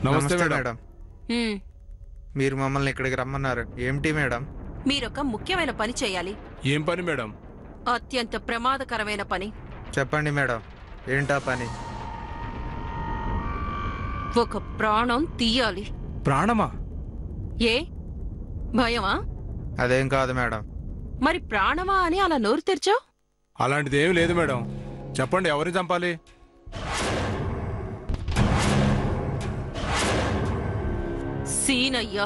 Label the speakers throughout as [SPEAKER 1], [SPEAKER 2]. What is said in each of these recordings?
[SPEAKER 1] నమస్తే madam.
[SPEAKER 2] Madam
[SPEAKER 3] హ్మ్.
[SPEAKER 2] మీరు మమ్మల్ని ఇక్కడికి రమ్మన్నారు ఏమిటి మేడం?
[SPEAKER 3] మీరొక ముఖ్యమైన పని చేయాలి.
[SPEAKER 1] ఏం పని మేడం?
[SPEAKER 3] అత్యంత ప్రమాదకరమైన పని.
[SPEAKER 2] చెప్పండి మేడం, ఏంటా పని?
[SPEAKER 3] ఒక ప్రాణం తీయాలి.
[SPEAKER 1] ప్రాణమా?
[SPEAKER 3] ఏ భయమా?
[SPEAKER 2] అదేం కాదు మేడం.
[SPEAKER 3] మరి ప్రాణమా అని అలా నోరు తెరిచావు?
[SPEAKER 1] అలాంటిది ఏమీ లేదు మేడం. చెప్పండి, ఎవరిని చంపాలి?
[SPEAKER 3] సీనయ్య.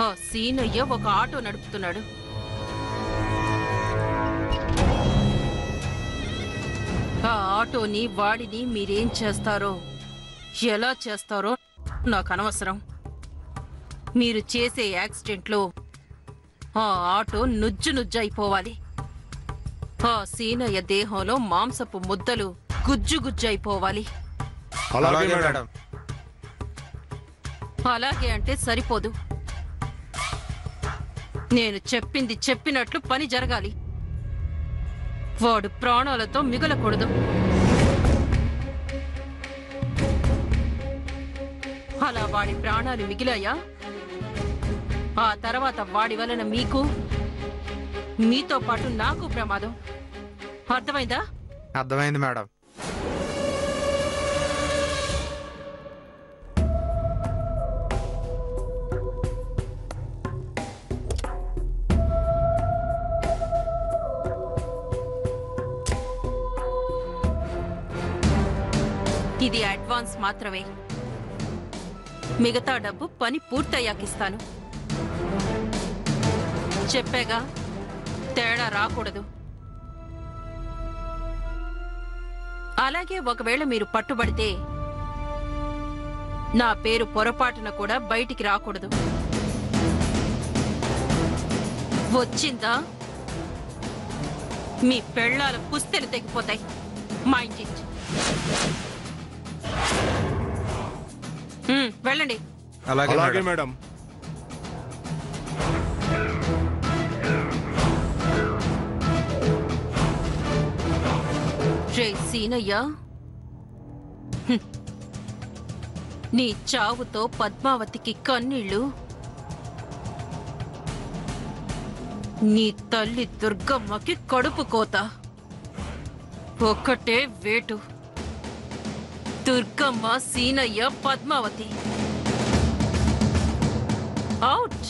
[SPEAKER 3] ఆ సీనయ్య ఒక ఆటో నడుపుతున్నాడు. ఆ ఆటోని వాడిని మీరేం చేస్తారో, ఎలా చేస్తారో నాకు అనవసరం. మీరు చేసే యాక్సిడెంట్లో ఆ ఆటో నుజ్జు నుజ్జు అయిపోవాలి. ఆ సీనయ్య దేహంలో మాంసపు ముద్దలు గుజ్జు గుజ్జు అయిపోవాలి.
[SPEAKER 1] అలాగే మేడం.
[SPEAKER 3] అలాగే అంటే సరిపోదు. నేను చెప్పింది చెప్పినట్లు పని జరగాలి. వాడు ప్రాణాలతో మిగలకూడదు. అలా వాడి ప్రాణాలు మిగిలాయా, ఆ తర్వాత వాడి వలన మీకు, మీతో పాటు నాకు ప్రమాదం. అర్థమైందా?
[SPEAKER 2] అర్థమైంది మేడం.
[SPEAKER 3] ఇది అడ్వాన్స్ మాత్రమే. మిగతా డబ్బు పని పూర్తయ్యాకిస్తాను. చెప్పాగా, తేడా రాకూడదు. అలాగే ఒకవేళ మీరు పట్టుబడితే నా పేరు పొరపాటున కూడా బయటికి రాకూడదు. వచ్చిందా మీ పెళ్ళాల పుస్తెలు తెగిపోతాయి. Mind it. వెళ్ళండి.
[SPEAKER 1] అలాగే మేడం.
[SPEAKER 3] రే సీనయ్య, నీ చావుతో పద్మావతికి కన్నీళ్లు, నీ తల్లి దుర్గమ్మకి కడుపు కోత. ఒక్కటే వేటు. దుర్గమ్మ, సీనయ్య, పద్మావతి అవుట్.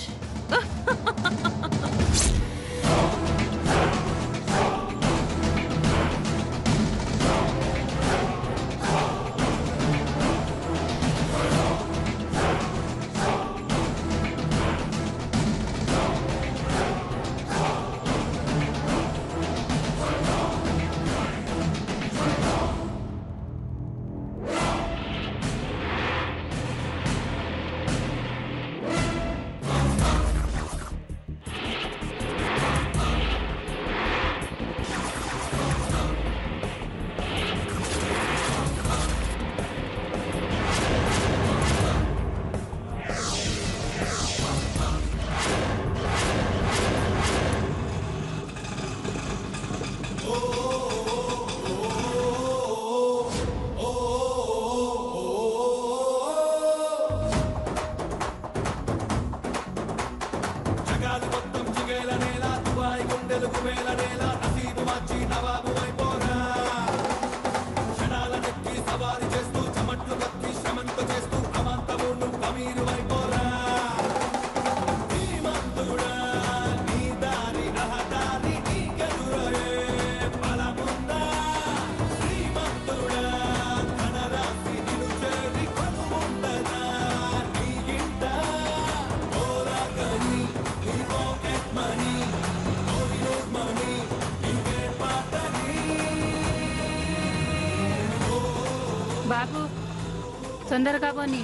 [SPEAKER 4] బాబు, తొందరగా పోనీ.